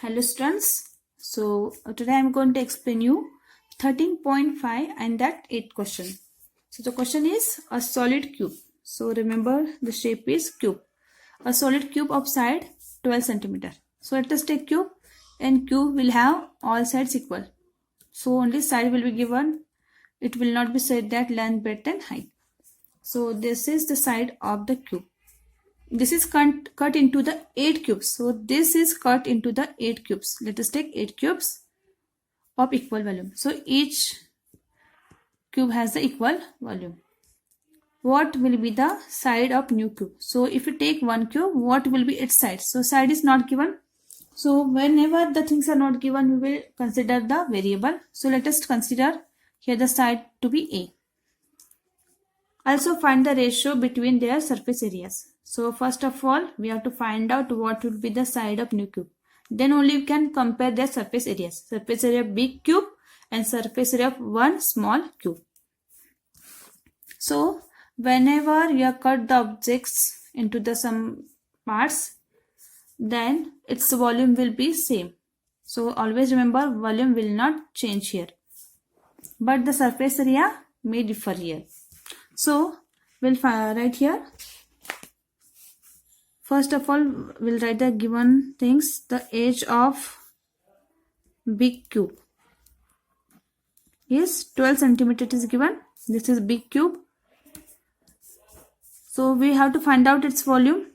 Hello students. So today I am going to explain you 13.5 and that 8 question. So the question is a solid cube. So remember the shape is cube. A solid cube of side 12 centimeter. So let us take cube and cube will have all sides equal. So only side will be given. It will not be said that length, breadth and height. So this is the side of the cube. This is cut into the 8 cubes. So this is cut into the 8 cubes. Let us take 8 cubes of equal volume. So each cube has the equal volume. What will be the side of new cube? So if you take one cube, what will be its side? So side is not given. So whenever the things are not given, we will consider the variable. So let us consider here the side to be A. Also find the ratio between their surface areas. So first of all, we have to find out what will be the side of new cube. Then only we can compare their surface areas. Surface area of big cube and surface area of one small cube. So whenever you have cut the objects into the some parts, then its volume will be same. So always remember volume will not change here. But the surface area may differ here. So we'll write here. First of all, we'll write the given things. The edge of big cube is 12 centimeter is given. This is big cube. So we have to find out its volume.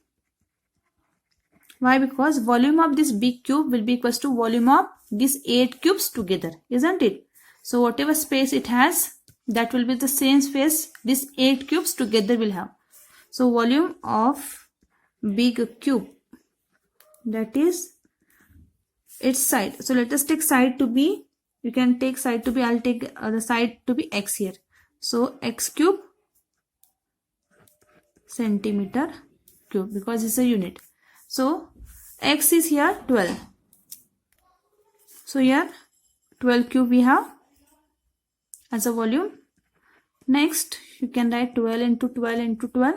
Why? Because volume of this big cube will be equals to volume of these 8 cubes together, isn't it? So whatever space it has, that will be the same space these 8 cubes together will have. So volume of big cube, that is its side. So let us take side to be, you can take side to be, I'll take the side to be x here. So x cube centimeter cube, because it's a unit. So x is here 12. So here 12 cube we have as a volume. Next you can write 12 into 12 into 12.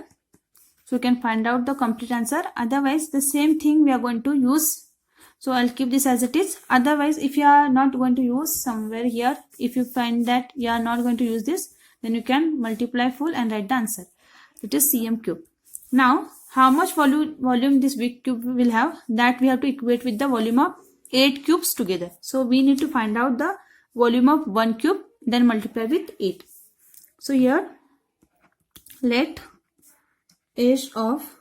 So you can find out the complete answer. Otherwise the same thing we are going to use. So I'll keep this as it is. Otherwise if you are not going to use somewhere here, if you find that you are not going to use this, then you can multiply full and write the answer. It is cm cube. Now how much volume this big cube will have, that we have to equate with the volume of 8 cubes together. So we need to find out the volume of 1 cube, then multiply with 8. So here let edge of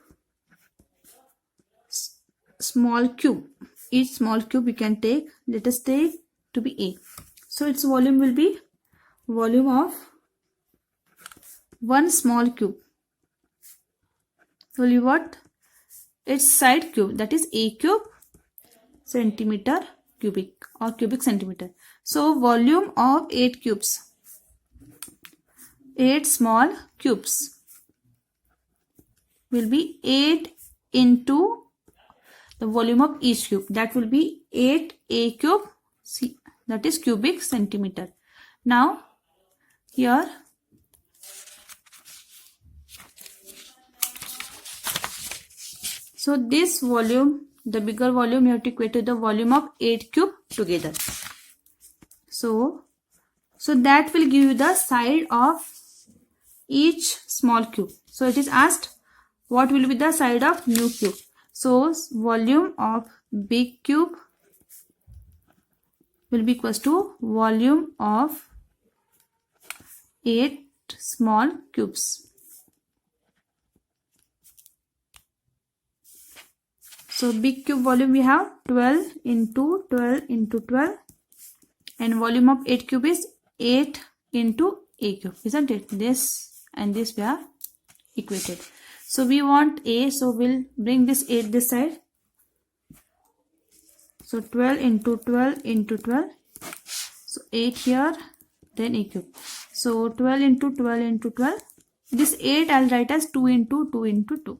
small cube, each small cube we can take, let us take to be A. So its volume will be volume of one small cube. Will be what? Its side cube, that is A cube centimeter cubic or cubic centimeter. So volume of 8 cubes, 8 small cubes, will be 8 into the volume of each cube, that will be 8 A cube, that is cubic centimeter. Now here so this volume, the bigger volume, you have to equate to the volume of 8 cube together. So that will give you the side of each small cube. So it is asked what will be the side of new cube. So volume of big cube will be equals to volume of 8 small cubes. So big cube volume we have 12 into 12 into 12, and volume of 8 cube is 8 into A cube, isn't it? This and this we are equated. So we want A, so we'll bring this 8 this side. So 12 into 12 into 12. So 8 here, then A cube. So 12 into 12 into 12. This 8 I'll write as 2 into 2 into 2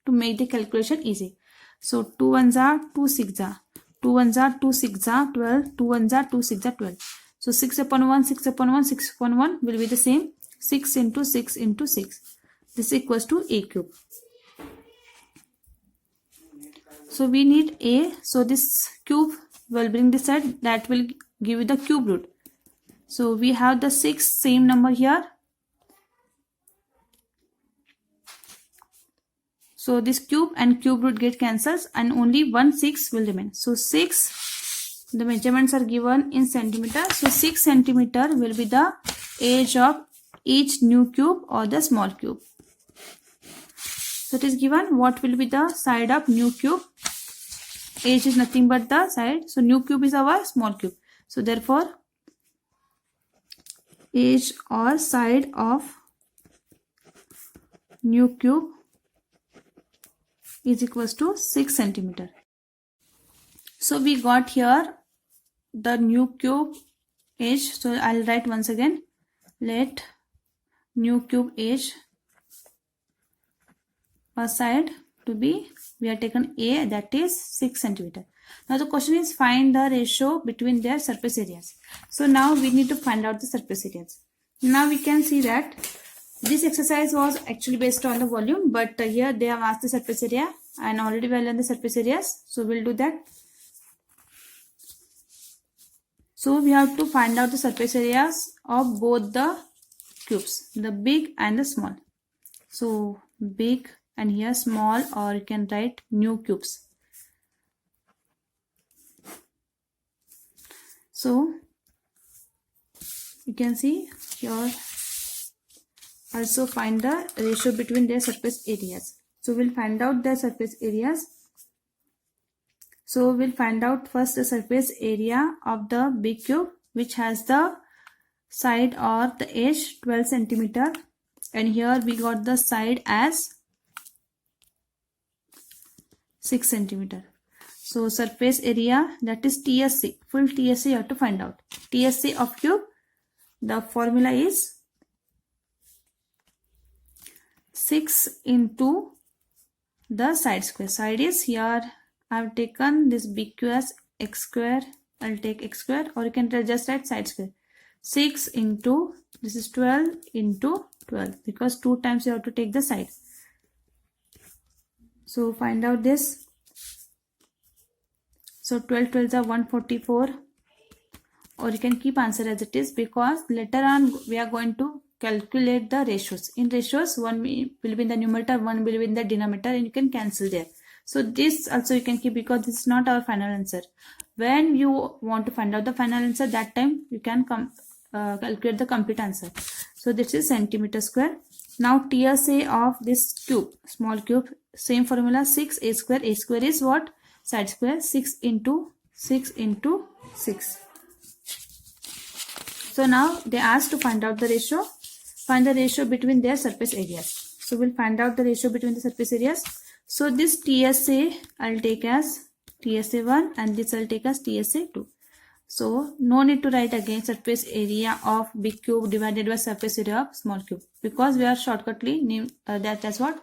to make the calculation easy. So 2 1s are 2 6s are 2 1s are 2 6s are 12, 2 1s are 2 6s are 12. So 6 upon 1, 6 upon 1, 6 upon 1 will be the same. 6 into 6 into 6. This equals to A cube. So we need A. So this cube will bring this side, that will give you the cube root. So we have the 6 same number here. So this cube and cube root get cancels and only 1 6 will remain. So 6, the measurements are given in centimeter. So 6 centimeter will be the edge of each new cube or the small cube. So it is given what will be the side of new cube. Edge is nothing but the side. So new cube is our small cube. So therefore edge or side of new cube is equals to 6 centimeter. So we got here the new cube edge. So I'll write once again. Let new cube edge or side to be, we have taken A, that is 6 centimeter. Now the question is find the ratio between their surface areas. So now we need to find out the surface areas. Now we can see that this exercise was actually based on the volume, but here they have asked the surface area and already we have learned the surface areas. So we'll do that. So we have to find out the surface areas of both the cubes, the big and the small. So big and here small, or you can write new cubes. So you can see here also find the ratio between their surface areas. So we'll find out their surface areas. So we'll find out first the surface area of the big cube, which has the side or the edge 12 centimeter, and here we got the side as 6 centimeter. So surface area, that is TSC, full TSC you have to find out. TSC of cube, the formula is 6 into the side square. Side is here, I have taken this big Q as x square, I'll take x square, or you can just write side square. 6 into, this is 12 into 12, because 2 times you have to take the side. So find out this. So 12 12s are 144, or you can keep answer as it is, because later on we are going to calculate the ratios. In ratios, one will be in the numerator, one will be in the denominator, and you can cancel there. So this also you can keep, because this is not our final answer. When you want to find out the final answer, that time you can calculate the complete answer. So this is centimeter square. Now TSA of this cube, small cube, same formula, 6a square. A square is what? Side square. 6 into 6 into 6. So now they asked to find out the ratio. Find the ratio between their surface areas. So we'll find out the ratio between the surface areas. So this TSA I'll take as TSA1 and this I'll take as TSA2. So no need to write again surface area of big cube divided by surface area of small cube, because we are shortcutly named that as what?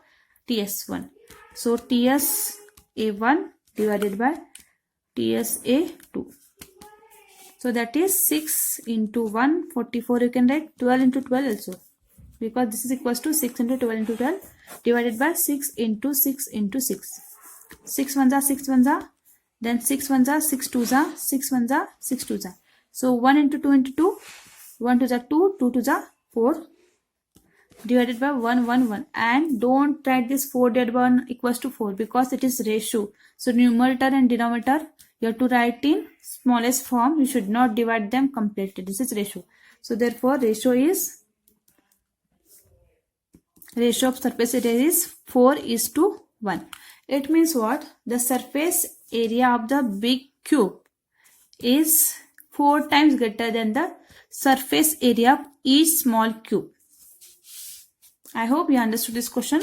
TS1. So TSA1 divided by TSA2. So that is 6 into 144. You can write 12 into 12 also, because this is equals to 6 into 12 into 12 divided by 6 into 6 into 6. 6 ones are 6 ones are, then 6 ones are 6 twos are, 6 ones are 6 twos are. So 1 into 2 into 2, 1 twos are 2, 2 twos are 4 divided by 1 1 1. And don't write this 4 divided by 1 equals to 4, because it is ratio. So numerator and denominator you have to write in smallest form. You should not divide them completely. This is ratio. So therefore ratio of surface area is 4:1. It means what? The surface area of the big cube is 4 times greater than the surface area of each small cube. I hope you understood this question.